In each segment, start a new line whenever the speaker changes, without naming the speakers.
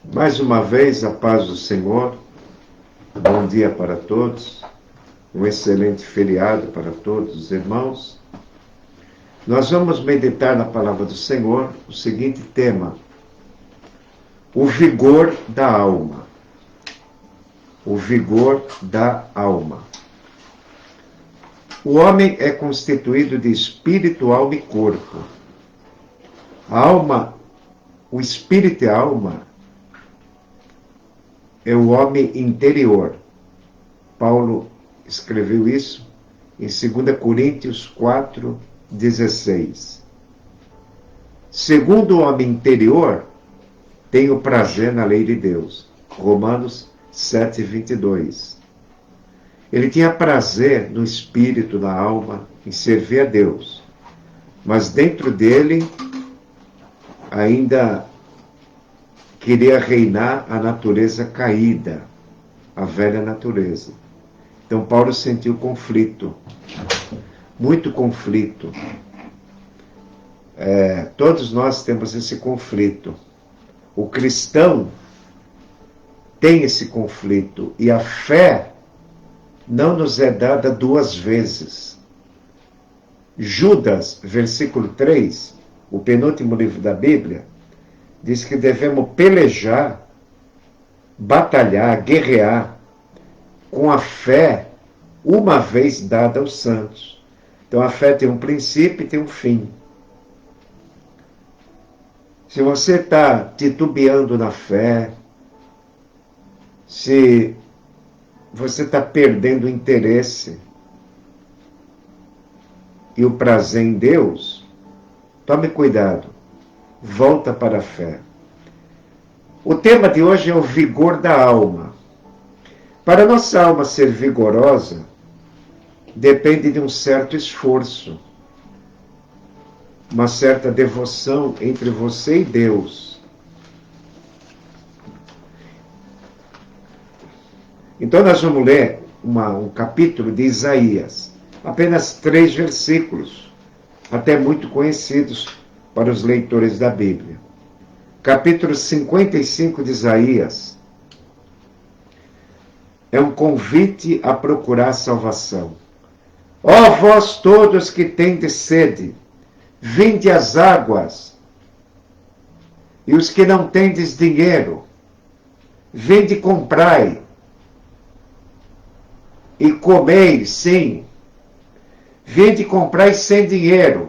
Mais uma vez, a paz do Senhor, bom dia para todos, um excelente feriado para todos os irmãos. Nós vamos meditar na palavra do Senhor o seguinte tema: o vigor da alma. O vigor da alma. O homem é constituído de espírito, alma e corpo. A alma, o espírito e a alma é o homem interior. Paulo escreveu isso em 2 Coríntios 4:16. Segundo o homem interior, tem o prazer na lei de Deus. Romanos 7:22. Ele tinha prazer no espírito, na alma, em servir a Deus. Mas dentro dele, ainda queria reinar a natureza caída, a velha natureza. Então Paulo sentiu conflito, muito conflito. Todos nós temos esse conflito. O cristão tem esse conflito e a fé não nos é dada duas vezes. Judas, versículo 3, o penúltimo livro da Bíblia, diz que devemos pelejar, batalhar, guerrear com a fé uma vez dada aos santos. Então a fé tem um princípio e tem um fim. Se você está titubeando na fé, se você está perdendo o interesse e o prazer em Deus, tome cuidado, volta para a fé. O tema de hoje é o vigor da alma. Para nossa alma ser vigorosa, depende de um certo esforço, uma certa devoção entre você e Deus. Então nós vamos ler um capítulo de Isaías, apenas 3 versículos, até muito conhecidos para os leitores da Bíblia. Capítulo 55 de Isaías é um convite a procurar a salvação. Ó vós todos que tendes sede, vinde às águas, e os que não tendes dinheiro, vinde comprai, e comei, sim, vinde comprai sem dinheiro,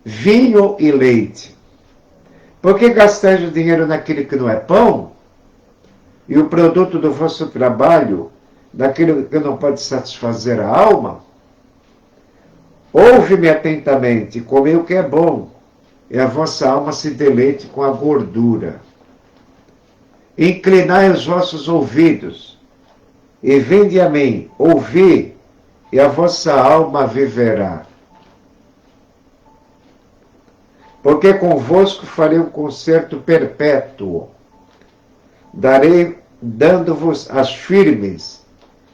vinho e leite. Por que gastais o dinheiro naquilo que não é pão? E o produto do vosso trabalho, naquilo que não pode satisfazer a alma? Ouve-me atentamente, comei o que é bom, e a vossa alma se deleite com a gordura. Inclinai os vossos ouvidos, e vinde a mim, ouvi, e a vossa alma viverá. Porque convosco farei um concerto perpétuo, darei, dando-vos as firmes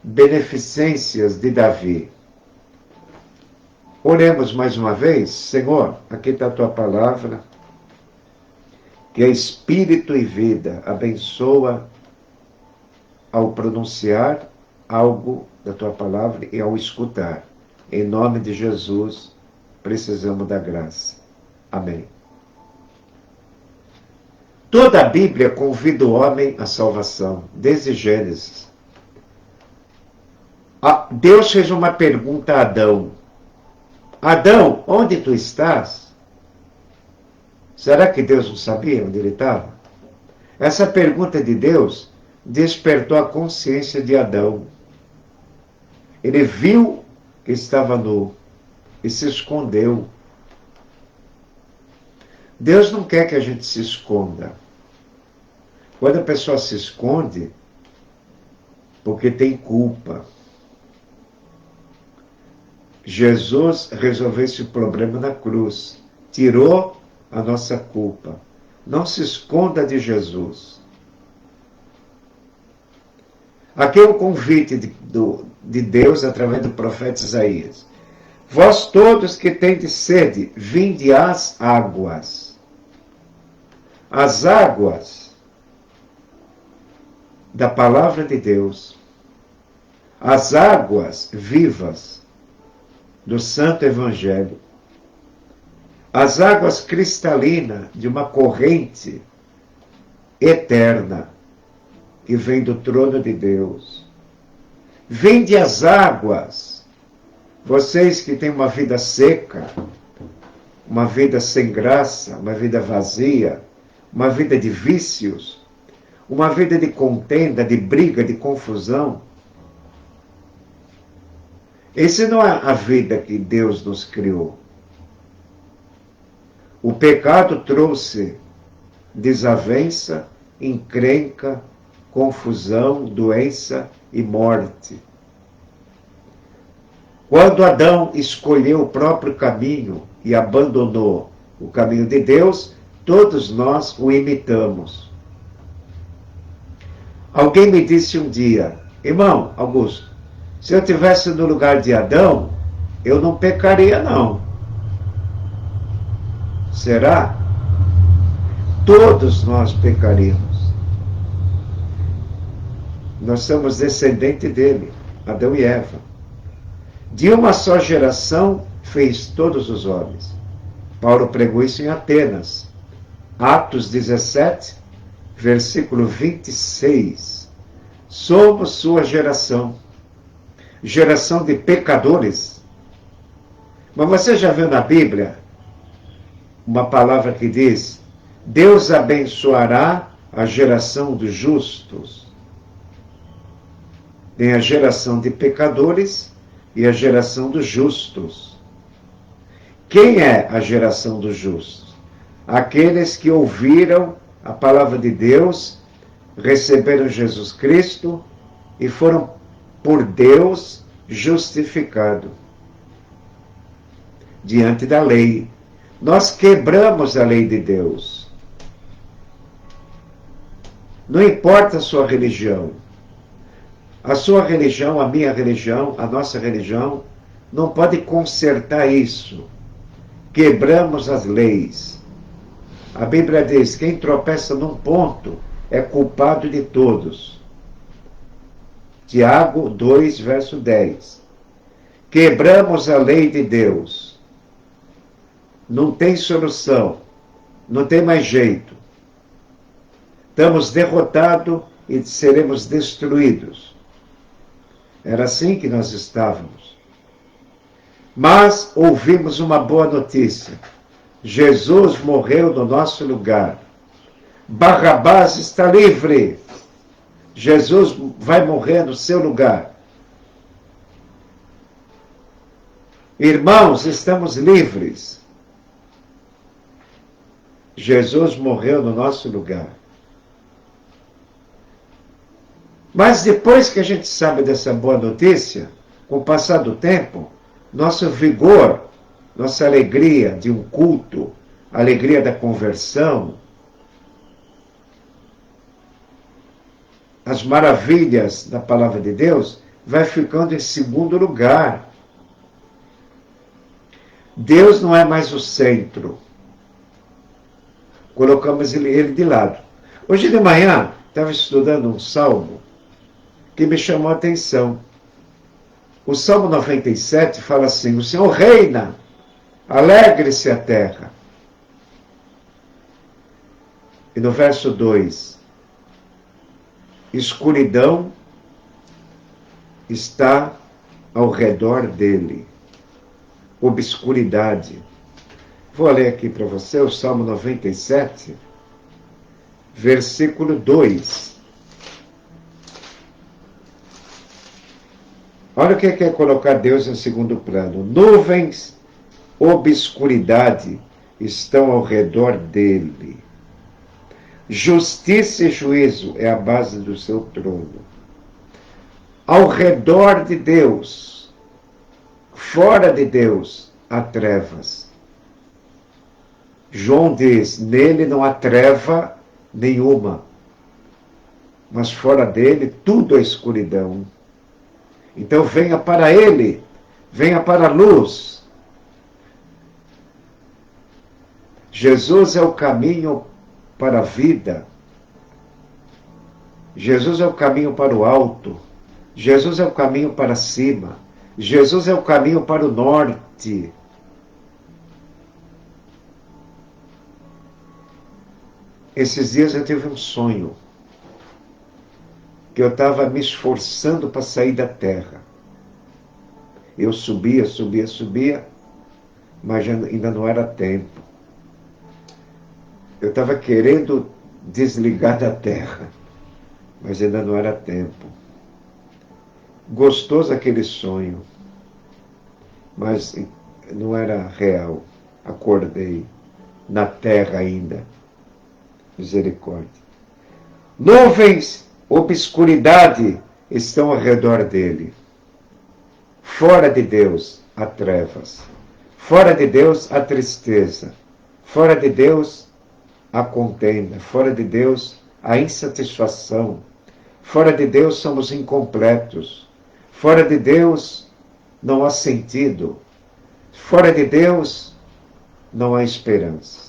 beneficências de Davi. Oremos mais uma vez. Senhor, aqui está a tua palavra, que é espírito e vida. Abençoa ao pronunciar algo da tua palavra e ao escutar. Em nome de Jesus, precisamos da graça. Amém. Toda a Bíblia convida o homem à salvação, desde Gênesis. Deus fez uma pergunta a Adão. Adão, onde tu estás? Será que Deus não sabia onde ele estava? Essa pergunta de Deus despertou a consciência de Adão. Ele viu que estava nu e se escondeu. Deus não quer que a gente se esconda. Quando a pessoa se esconde, porque tem culpa. Jesus resolveu esse problema na cruz. Tirou a nossa culpa. Não se esconda de Jesus. Aqui é um convite de Deus através do profeta Isaías. Vós todos que tendes sede, vinde às águas. As águas da palavra de Deus, as águas vivas do Santo Evangelho, as águas cristalinas de uma corrente eterna que vem do trono de Deus. Vinde as águas, vocês que têm uma vida seca, uma vida sem graça, uma vida vazia, uma vida de vícios, uma vida de contenda, de briga, de confusão. Essa não é a vida que Deus nos criou. O pecado trouxe desavença, encrenca, confusão, doença e morte. Quando Adão escolheu o próprio caminho e abandonou o caminho de Deus, todos nós o imitamos. Alguém me disse um dia, irmão Augusto, se eu estivesse no lugar de Adão, eu não pecaria não. Será? Todos nós pecaríamos. Nós somos descendentes dele, Adão e Eva. De uma só geração fez todos os homens. Paulo pregou isso em Atenas. Atos 17, versículo 26. Somos sua geração. Geração de pecadores. Mas você já viu na Bíblia uma palavra que diz: Deus abençoará a geração dos justos? Tem a geração de pecadores e a geração dos justos. Quem é a geração dos justos? Aqueles que ouviram a palavra de Deus, receberam Jesus Cristo e foram por Deus justificados diante da lei. Nós quebramos a lei de Deus. Não importa a sua religião. A sua religião, a minha religião, a nossa religião, não pode consertar isso. Quebramos as leis. A Bíblia diz: quem tropeça num ponto é culpado de todos. Tiago 2, verso 10. Quebramos a lei de Deus. Não tem solução. Não tem mais jeito. Estamos derrotados e seremos destruídos. Era assim que nós estávamos. Mas ouvimos uma boa notícia. Jesus morreu no nosso lugar. Barrabás está livre. Jesus vai morrer no seu lugar. Irmãos, estamos livres. Jesus morreu no nosso lugar. Mas depois que a gente sabe dessa boa notícia, com o passar do tempo, nosso vigor, nossa alegria de um culto, a alegria da conversão, as maravilhas da palavra de Deus, vai ficando em segundo lugar. Deus não é mais o centro. Colocamos ele de lado. Hoje de manhã, estava estudando um salmo que me chamou a atenção. O Salmo 97 fala assim: o Senhor reina, alegre-se a terra. E no verso 2, escuridão está ao redor dele, obscuridade. Vou ler aqui para você o Salmo 97, versículo 2. Olha o que é colocar Deus em segundo plano. Nuvens, obscuridade estão ao redor dele. Justiça e juízo é a base do seu trono. Ao redor de Deus, fora de Deus, há trevas. João diz: nele não há treva nenhuma, mas fora dele tudo é escuridão. Então venha para ele, venha para a luz. Jesus é o caminho para a vida. Jesus é o caminho para o alto. Jesus é o caminho para cima. Jesus é o caminho para o norte. Esses dias eu tive um sonho que eu estava me esforçando para sair da terra. Eu subia, mas ainda não era tempo. Eu estava querendo desligar da terra, mas ainda não era tempo. Gostoso aquele sonho, mas não era real. Acordei na terra ainda. Misericórdia. Nuvens, obscuridade estão ao redor dele. Fora de Deus há trevas. Fora de Deus há tristeza. Fora de Deus há contenda. Fora de Deus há insatisfação. Fora de Deus somos incompletos. Fora de Deus não há sentido. Fora de Deus não há esperança.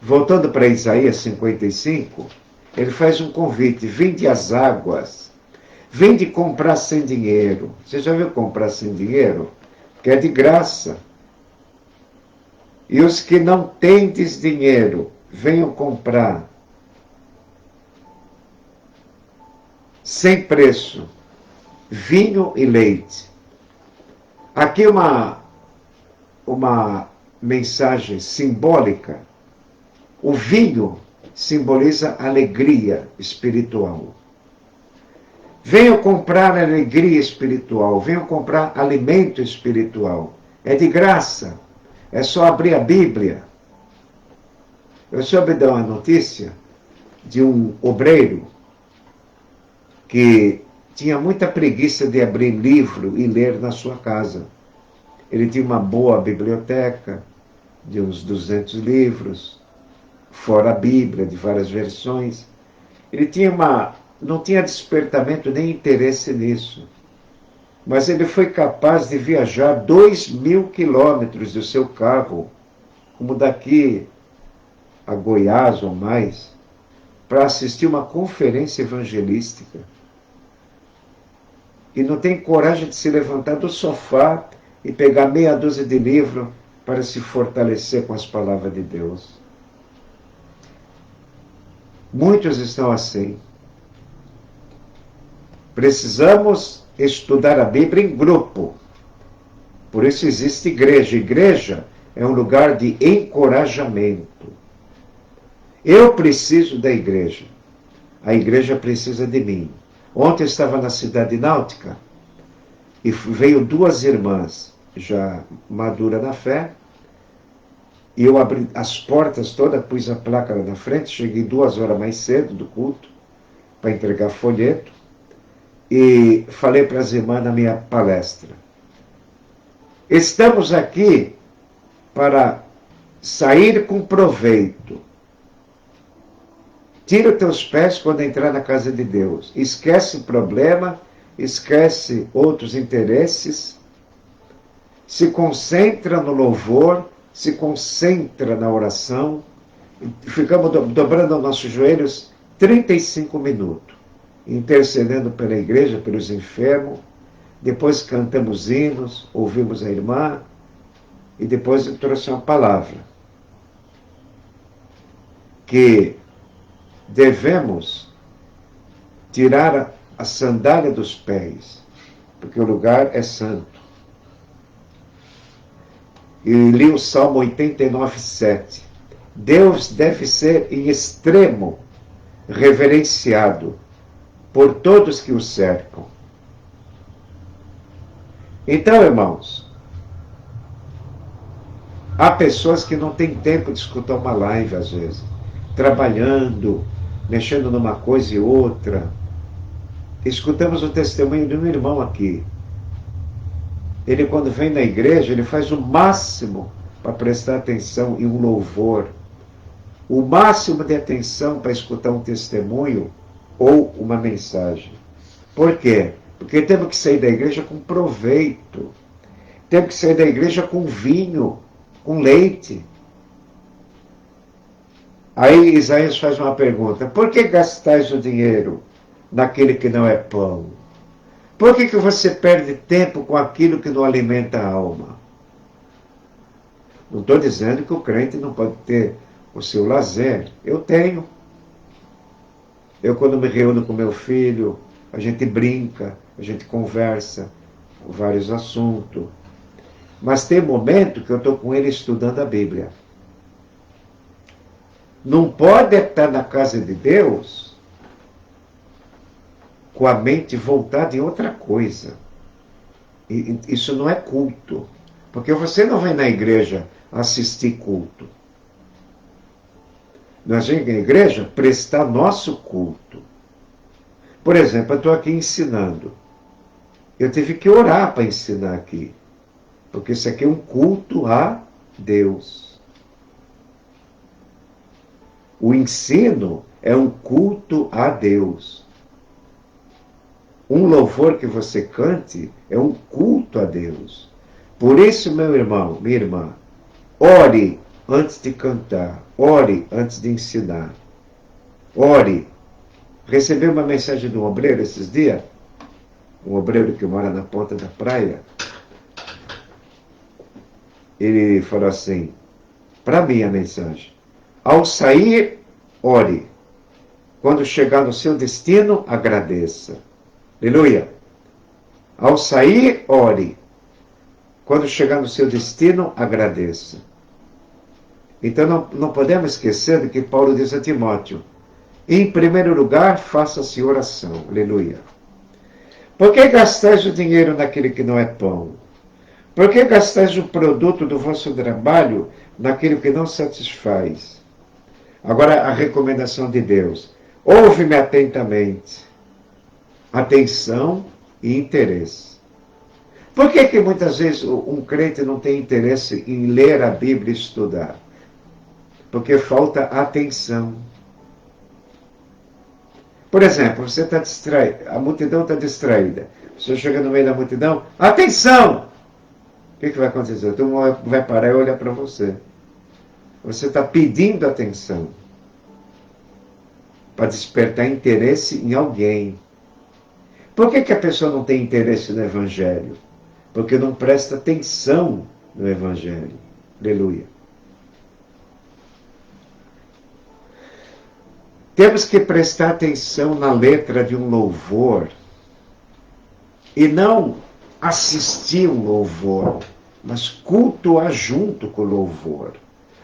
Voltando para Isaías 55, ele faz um convite: vinde às águas, vinde comprar sem dinheiro. Você já viu comprar sem dinheiro? Que é de graça. E os que não tendes dinheiro, venham comprar sem preço, vinho e leite. Aqui uma mensagem simbólica. O vinho simboliza alegria espiritual. Venham comprar alegria espiritual, venham comprar alimento espiritual. É de graça, é só abrir a Bíblia. Eu soube dar uma notícia de um obreiro que tinha muita preguiça de abrir livro e ler na sua casa. Ele tinha uma boa biblioteca, de uns 200 livros, fora a Bíblia, de várias versões. Ele não tinha despertamento nem interesse nisso. Mas ele foi capaz de viajar 2.000 quilômetros do seu carro, como daqui a Goiás ou mais, para assistir uma conferência evangelística. E não tem coragem de se levantar do sofá e pegar meia dúzia de livros para se fortalecer com as palavras de Deus. Muitos estão assim. Precisamos estudar a Bíblia em grupo. Por isso existe igreja. Igreja é um lugar de encorajamento. Eu preciso da igreja. A igreja precisa de mim. Ontem eu estava na cidade náutica e veio 2 irmãs, já maduras na fé, e eu abri as portas todas, pus a placa lá na frente, cheguei 2 horas mais cedo do culto, para entregar folheto, e falei para as irmãs na minha palestra: estamos aqui para sair com proveito. Tira os teus pés quando entrar na casa de Deus. Esquece problema, esquece outros interesses, se concentra no louvor, se concentra na oração. Ficamos dobrando os nossos joelhos 35 minutos, intercedendo pela igreja, pelos enfermos. Depois cantamos hinos, ouvimos a irmã, e depois eu trouxe uma palavra que devemos tirar a sandália dos pés, porque o lugar é santo. E li o Salmo 89:7. Deus deve ser em extremo reverenciado por todos que o cercam. Então, irmãos, há pessoas que não têm tempo de escutar uma live, às vezes, trabalhando, mexendo numa coisa e outra. Escutamos o testemunho de um irmão aqui. Ele, quando vem na igreja, ele faz o máximo para prestar atenção em um louvor, o máximo de atenção para escutar um testemunho ou uma mensagem. Por quê? Porque temos que sair da igreja com proveito. Temos que sair da igreja com vinho, com leite. Aí Isaías faz uma pergunta: por que gastais o dinheiro naquele que não é pão? Por que você perde tempo com aquilo que não alimenta a alma? Não estou dizendo que o crente não pode ter o seu lazer. Eu tenho. Eu, quando me reúno com meu filho, a gente brinca, a gente conversa vários assuntos. Mas tem momento que eu estou com ele estudando a Bíblia. Não pode estar na casa de Deus com a mente voltada em outra coisa. Isso não é culto. Porque você não vem na igreja assistir culto. Nós vamos na igreja prestar nosso culto. Por exemplo, eu estou aqui ensinando. Eu tive que orar para ensinar aqui. Porque isso aqui é um culto a Deus. O ensino é um culto a Deus. Um louvor que você cante é um culto a Deus. Por isso, meu irmão, minha irmã, ore antes de cantar. Ore antes de ensinar. Ore. Recebi uma mensagem de um obreiro esses dias. Um obreiro que mora na ponta da praia. Ele falou assim, para mim a mensagem: ao sair, ore. Quando chegar no seu destino, agradeça. Aleluia. Ao sair, ore. Quando chegar no seu destino, agradeça. Então não podemos esquecer de que Paulo diz a Timóteo: em primeiro lugar, faça-se oração. Aleluia. Por que gastais o dinheiro naquele que não é pão? Por que gastais o produto do vosso trabalho naquilo que não satisfaz? Agora a recomendação de Deus: ouve-me atentamente. Atenção e interesse. Por que muitas vezes um crente não tem interesse em ler a Bíblia e estudar? Porque falta atenção. Por exemplo, você está distraído, a multidão está distraída. Você chega no meio da multidão, atenção! O que vai acontecer? Todo mundo vai parar e olhar para você. Você está pedindo atenção para despertar interesse em alguém. Por que a pessoa não tem interesse no Evangelho? Porque não presta atenção no Evangelho. Aleluia. Temos que prestar atenção na letra de um louvor e não assistir um louvor, mas cultuar junto com o louvor.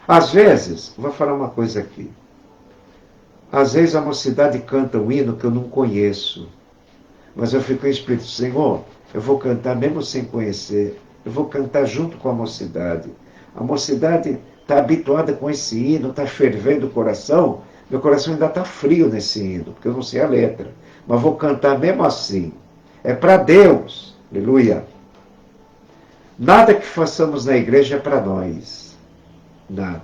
Às vezes, vou falar uma coisa aqui. Às vezes a mocidade canta um hino que eu não conheço, mas eu fico em espírito: Senhor, eu vou cantar mesmo sem conhecer, eu vou cantar junto com a mocidade. A mocidade está habituada com esse hino, está fervendo o coração. Meu coração ainda está frio nesse hino, porque eu não sei a letra. Mas vou cantar mesmo assim. É para Deus. Aleluia. Nada que façamos na igreja é para nós. Nada.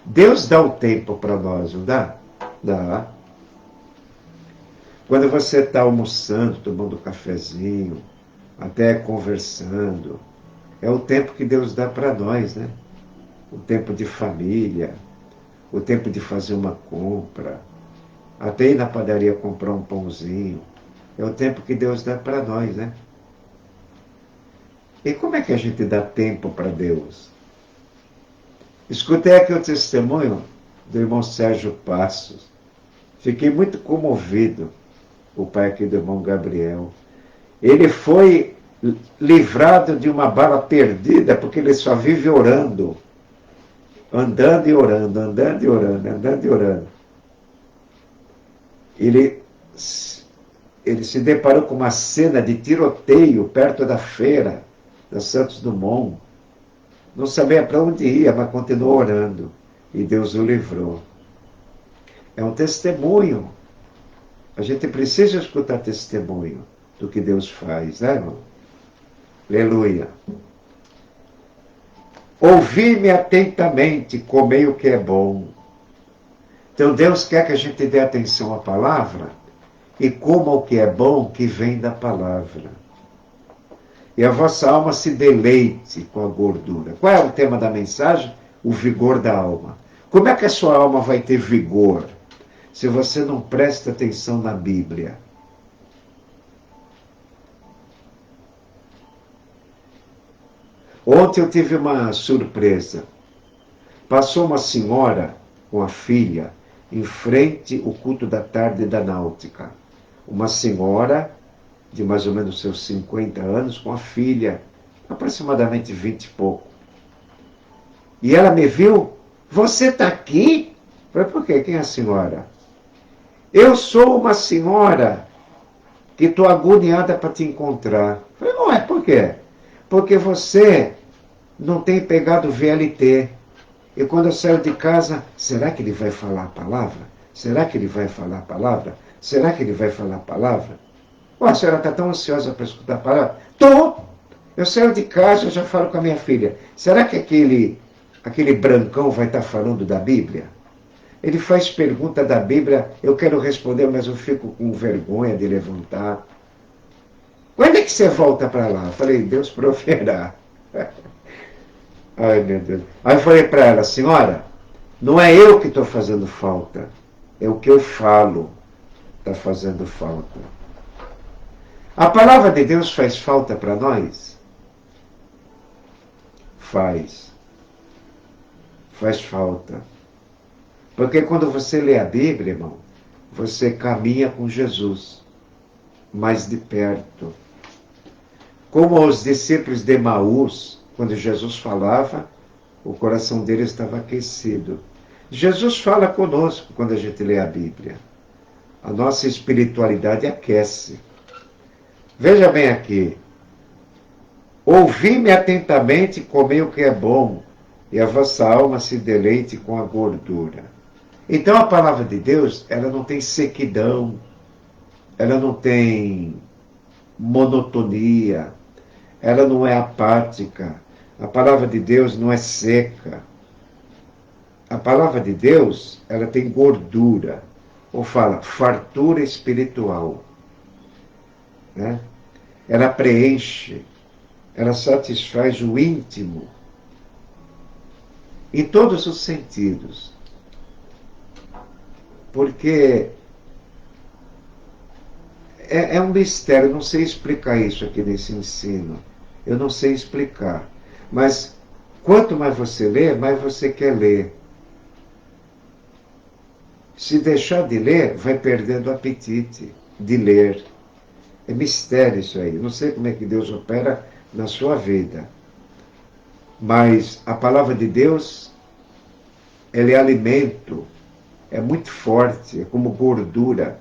Deus dá o tempo para nós, não dá? Dá. Quando você está almoçando, tomando um cafezinho, até conversando, é o tempo que Deus dá para nós, né? O tempo de família, o tempo de fazer uma compra, até ir na padaria comprar um pãozinho. É o tempo que Deus dá para nós, né? E como é que a gente dá tempo para Deus? Escutei aqui o testemunho do irmão Sérgio Passos. Fiquei muito comovido, o pai aqui do irmão Gabriel. Ele foi livrado de uma bala perdida, porque ele só vive orando. Andando e orando, andando e orando, andando e orando. Ele se deparou com uma cena de tiroteio perto da feira da Santos Dumont. Não sabia para onde ia, mas continuou orando. E Deus o livrou. É um testemunho. A gente precisa escutar testemunho do que Deus faz, né, irmão? Aleluia. Ouvi-me atentamente, comei o que é bom. Então Deus quer que a gente dê atenção à palavra e coma o que é bom que vem da palavra. E a vossa alma se deleite com a gordura. Qual é o tema da mensagem? O vigor da alma. Como é que a sua alma vai ter vigor se você não presta atenção na Bíblia? Ontem eu tive uma surpresa. Passou uma senhora com a filha em frente ao culto da tarde da Náutica. Uma senhora de mais ou menos seus 50 anos com a filha, aproximadamente 20 e pouco. E ela me viu, você está aqui? Eu falei, por quê? Quem é a senhora? Eu sou uma senhora que estou agoniada para te encontrar. Eu falei, não é, por quê? Porque você não tem pegado VLT. E quando eu saio de casa, será que ele vai falar a palavra? Será que ele vai falar a palavra? Será que ele vai falar a palavra? A senhora está tão ansiosa para escutar a palavra? Estou! Eu saio de casa, eu já falo com a minha filha. Será que aquele brancão vai estar falando da Bíblia? Ele faz pergunta da Bíblia, eu quero responder, mas eu fico com vergonha de levantar. Quando é que você volta para lá? Eu falei, Deus proverá. Ai, meu Deus. Aí eu falei para ela, senhora, não é eu que estou fazendo falta, é o que eu falo está fazendo falta. A palavra de Deus faz falta para nós? Faz. Faz falta. Porque quando você lê a Bíblia, irmão, você caminha com Jesus mais de perto. Como os discípulos de Emaús, quando Jesus falava, o coração deles estava aquecido. Jesus fala conosco quando a gente lê a Bíblia. A nossa espiritualidade aquece. Veja bem aqui. Ouvi-me atentamente, comei o que é bom, e a vossa alma se deleite com a gordura. Então a palavra de Deus, ela não tem sequidão, ela não tem monotonia, ela não é apática. A palavra de Deus não é seca. A palavra de Deus, ela tem gordura, ou fala, fartura espiritual. Né? Ela preenche, ela satisfaz o íntimo, em todos os sentidos. Porque é um mistério, eu não sei explicar isso aqui nesse ensino. Eu não sei explicar. Mas quanto mais você lê, mais você quer ler. Se deixar de ler, vai perdendo o apetite de ler. É mistério isso aí. Eu não sei como é que Deus opera na sua vida. Mas a palavra de Deus, ela é alimento. É muito forte, é como gordura.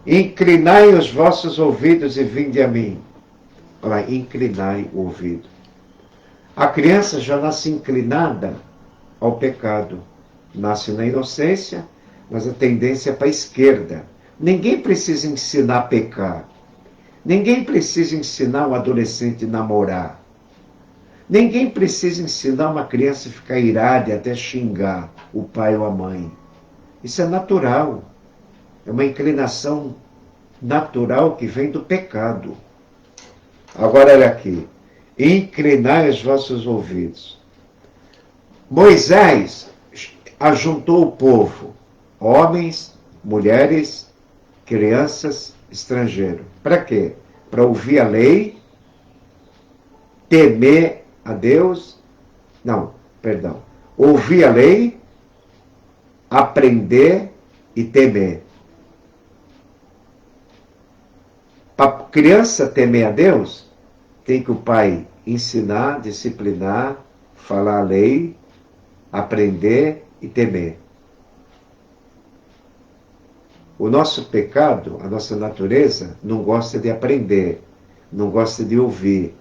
Inclinai os vossos ouvidos e vinde a mim. Olha lá, inclinai o ouvido. A criança já nasce inclinada ao pecado. Nasce na inocência, mas a tendência é para a esquerda. Ninguém precisa ensinar a pecar. Ninguém precisa ensinar um adolescente a namorar. Ninguém precisa ensinar uma criança a ficar irada e até xingar o pai ou a mãe. Isso é natural. É uma inclinação natural que vem do pecado. Agora olha aqui. Inclinai os vossos ouvidos. Moisés ajuntou o povo, homens, mulheres, crianças, estrangeiros. Para quê? Para ouvir a lei, temer a Deus, ouvir a lei, aprender e temer. Para a criança temer a Deus, tem que o pai ensinar, disciplinar, falar a lei, aprender e temer. O nosso pecado, a nossa natureza, não gosta de aprender, não gosta de ouvir.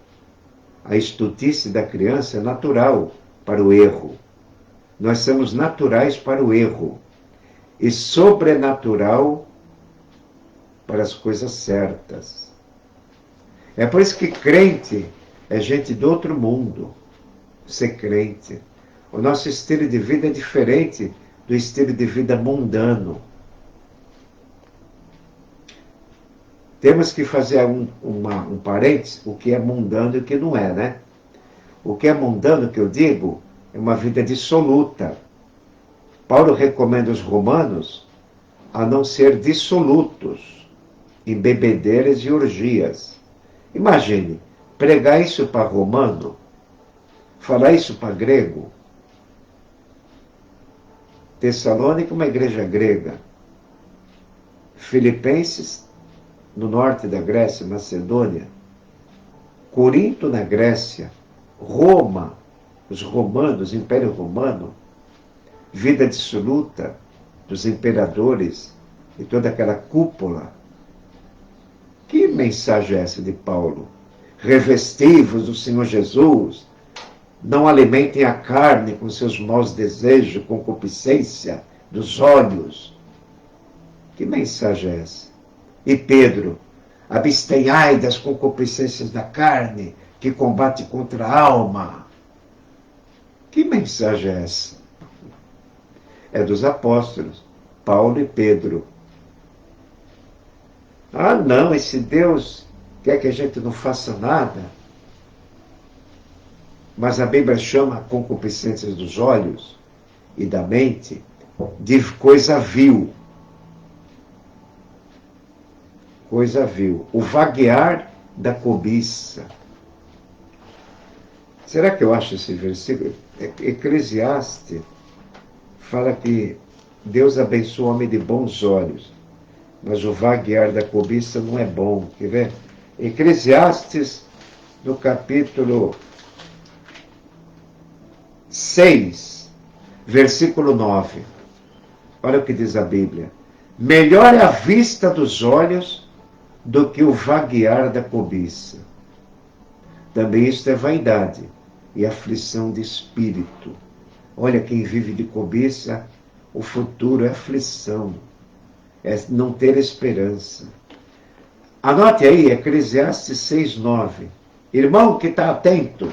A estultice da criança é natural para o erro. Nós somos naturais para o erro e sobrenatural para as coisas certas. É por isso que crente é gente do outro mundo. Ser crente. O nosso estilo de vida é diferente do estilo de vida mundano. Temos que fazer um parênteses, o que é mundano e o que não é, né? O que é mundano, que eu digo, é uma vida dissoluta. Paulo recomenda aos romanos a não ser dissolutos em bebedeiras e orgias. Imagine, pregar isso para romano, falar isso para grego. Tessalônica, uma igreja grega. Filipenses, no norte da Grécia, Macedônia. Corinto, na Grécia. Roma, os romanos, Império Romano. Vida dissoluta dos imperadores e toda aquela cúpula. Que mensagem é essa de Paulo? Revestivos do Senhor Jesus, não alimentem a carne com seus maus desejos, concupiscência dos olhos. Que mensagem é essa? E Pedro, abstenhai das concupiscências da carne, que combate contra a alma. Que mensagem é essa? É dos apóstolos, Paulo e Pedro. Ah, não, esse Deus quer que a gente não faça nada. Mas a Bíblia chama a concupiscência dos olhos e da mente de coisa vil. Coisa vil. O vaguear da cobiça. Será que eu acho esse versículo? Eclesiastes fala que Deus abençoa o homem de bons olhos, mas o vaguear da cobiça não é bom. Quer ver? Eclesiastes, no capítulo 6, versículo 9. Olha o que diz a Bíblia. Melhor é a vista dos olhos do que o vaguear da cobiça. Também isto é vaidade e aflição de espírito. Olha, quem vive de cobiça, o futuro é aflição, é não ter esperança. Anote aí, Eclesiastes 6:9. Irmão que está atento,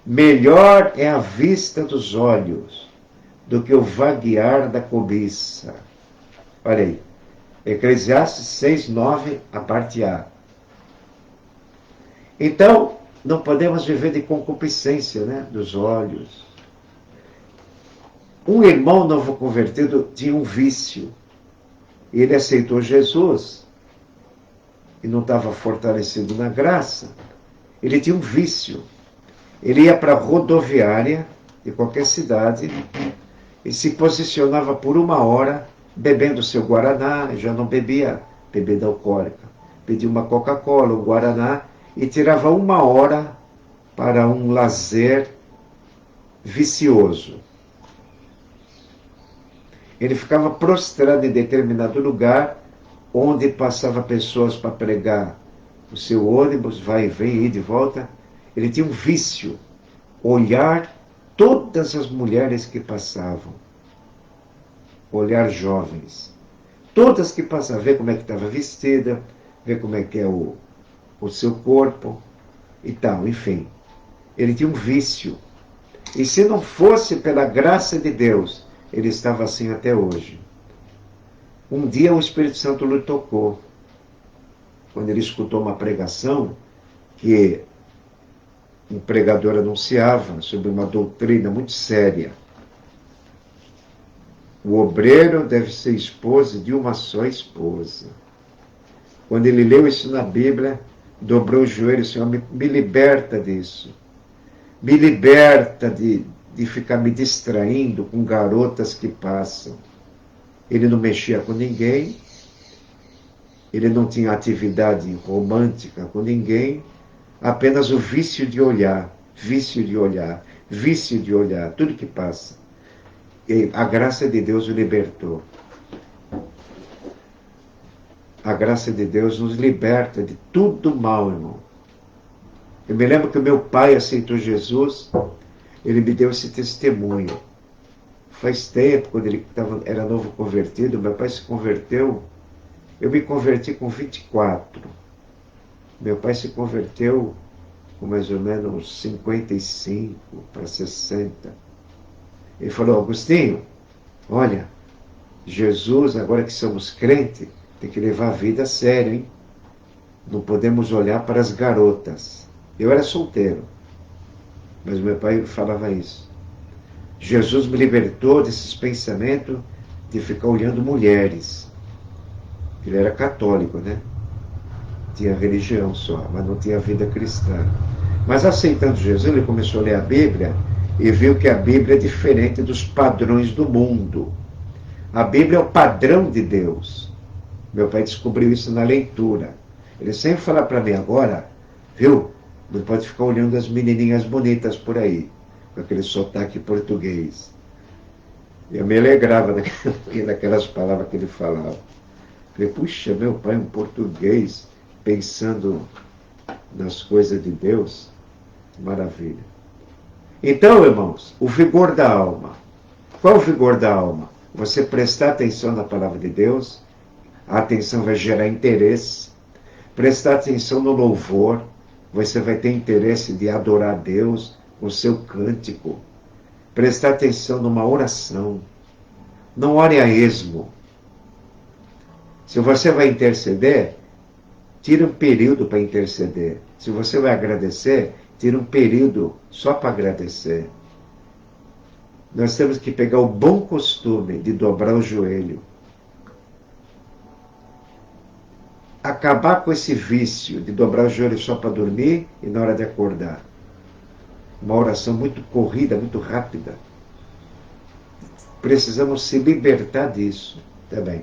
melhor é a vista dos olhos do que o vaguear da cobiça. Olha aí, Eclesiastes 6:9, a parte A. Então, não podemos viver de concupiscência, né, dos olhos. Um irmão novo convertido tinha um vício. Ele aceitou Jesus e não estava fortalecido na graça. Ele tinha um vício. Ele ia para a rodoviária de qualquer cidade e se posicionava por 1 hora bebendo seu Guaraná. Já não bebia bebida alcoólica. Pedia uma Coca-Cola, um Guaraná e tirava 1 hora para um lazer vicioso. Ele ficava prostrado em determinado lugar onde passava pessoas para pregar o seu ônibus, vai e vem, ir de volta. Ele tinha um vício, olhar todas as mulheres que passavam, olhar jovens, todas que passavam, ver como é que estava vestida, ver como é que é o seu corpo e tal, enfim. Ele tinha um vício. E se não fosse pela graça de Deus, ele estava assim até hoje. Um dia o Espírito Santo lhe tocou, quando ele escutou uma pregação que um pregador anunciava sobre uma doutrina muito séria. O obreiro deve ser esposa de uma só esposa. Quando ele leu isso na Bíblia, dobrou o joelho, Senhor, me liberta disso. Me liberta de ficar me distraindo com garotas que passam. Ele não mexia com ninguém, ele não tinha atividade romântica com ninguém, apenas o vício de olhar, vício de olhar, vício de olhar, tudo que passa. E a graça de Deus o libertou. A graça de Deus nos liberta de tudo mal, irmão. Eu me lembro que o meu pai aceitou Jesus, ele me deu esse testemunho. Faz tempo, quando ele era novo convertido, meu pai se converteu, eu me converti com 24. Meu pai se converteu com mais ou menos 55 para 60. Ele falou, Agostinho, olha, Jesus, agora que somos crentes, tem que levar a vida a sério, hein? Não podemos olhar para as garotas. Eu era solteiro, mas meu pai falava isso. Jesus me libertou desses pensamentos de ficar olhando mulheres. Ele era católico, né? Tinha religião só, mas não tinha vida cristã. Mas aceitando Jesus, ele começou a ler a Bíblia e viu que a Bíblia é diferente dos padrões do mundo. A Bíblia é o padrão de Deus. Meu pai descobriu isso na leitura. Ele sempre fala para mim agora, viu? Não pode ficar olhando as menininhas bonitas por aí, com aquele sotaque português. Eu me alegrava daquelas palavras que ele falava. Falei, puxa, meu pai, um português pensando nas coisas de Deus. Maravilha. Então, irmãos, o vigor da alma. Qual é o vigor da alma? Você prestar atenção na palavra de Deus, a atenção vai gerar interesse. Prestar atenção no louvor, você vai ter interesse de adorar a Deus com o seu cântico. Prestar atenção numa oração. Não ore a esmo. Se você vai interceder, tira um período para interceder. Se você vai agradecer, tira um período só para agradecer. Nós temos que pegar o bom costume de dobrar o joelho. Acabar com esse vício de dobrar o joelho só para dormir e na hora de acordar. Uma oração muito corrida, muito rápida. Precisamos se libertar disso também.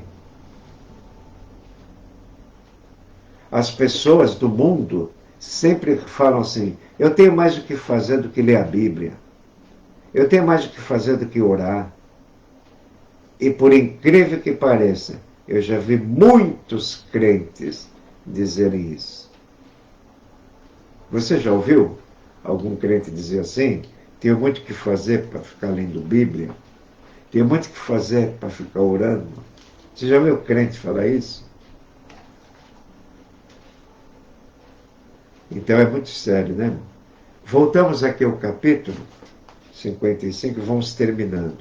As pessoas do mundo sempre falam assim, eu tenho mais o que fazer do que ler a Bíblia. Eu tenho mais o que fazer do que orar. E por incrível que pareça, eu já vi muitos crentes dizerem isso. Você já ouviu algum crente dizer assim? Tenho muito o que fazer para ficar lendo Bíblia. Tenho muito o que fazer para ficar orando. Você já viu crente falar isso? Então é muito sério, né? Voltamos aqui ao capítulo 55 e vamos terminando.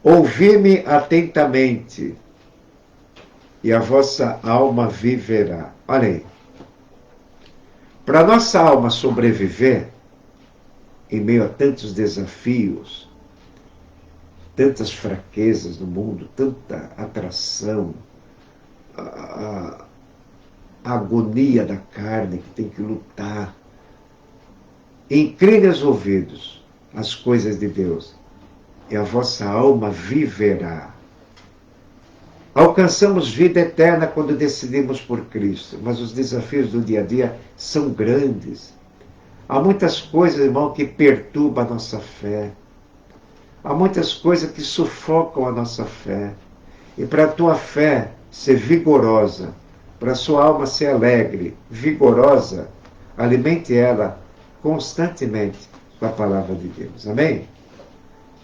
Ouvi-me atentamente, e a vossa alma viverá. Olha aí. Para a nossa alma sobreviver, em meio a tantos desafios, tantas fraquezas no mundo, tanta atração, a agonia da carne que tem que lutar, incline os ouvidos às coisas de Deus, e a vossa alma viverá. Alcançamos vida eterna quando decidimos por Cristo, mas os desafios do dia a dia são grandes. Há muitas coisas, irmão, que perturbam a nossa fé. Há muitas coisas que sufocam a nossa fé. E para a tua fé ser vigorosa, para a sua alma ser alegre, vigorosa, alimente ela constantemente com a palavra de Deus. Amém?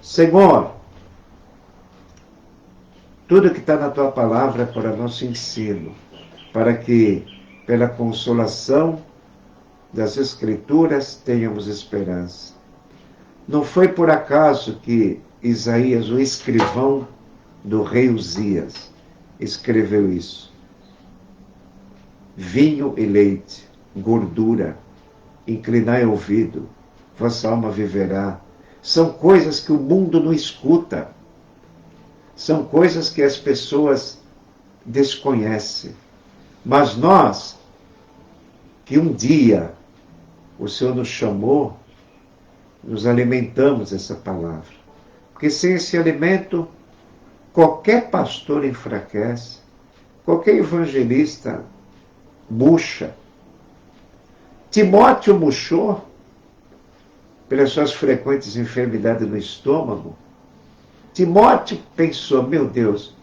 Senhor, tudo que está na tua palavra é para nosso ensino, para que, pela consolação das Escrituras, tenhamos esperança. Não foi por acaso que Isaías, o escrivão do rei Uzias, escreveu isso. Vinho e leite, gordura, inclinai o ouvido, vossa alma viverá. São coisas que o mundo não escuta. São coisas que as pessoas desconhecem. Mas nós, que um dia o Senhor nos chamou, nos alimentamos dessa palavra. Porque sem esse alimento, qualquer pastor enfraquece, qualquer evangelista murcha. Timóteo murchou pelas suas frequentes enfermidades no estômago. Timóteo pensou, meu Deus,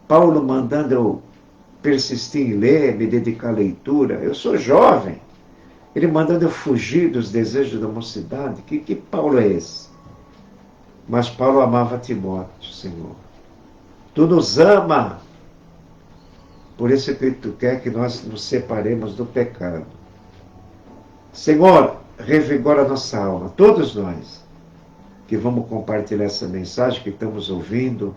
Paulo mandando eu persistir em ler, me dedicar à leitura, eu sou jovem, ele mandando eu fugir dos desejos da mocidade, que Paulo é esse? Mas Paulo amava Timóteo, Senhor. Tu nos ama, por isso que tu quer que nós nos separemos do pecado. Senhor, revigora a nossa alma, todos nós, que vamos compartilhar essa mensagem que estamos ouvindo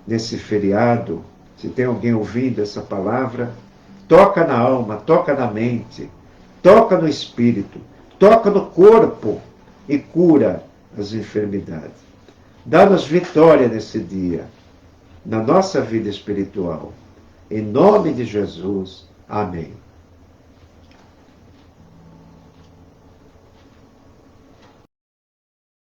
nesse feriado. Se tem alguém ouvindo essa palavra, toca na alma, toca na mente, toca no espírito, toca no corpo e cura as enfermidades. Dá-nos vitória nesse dia, na nossa vida espiritual. Em nome de Jesus. Amém.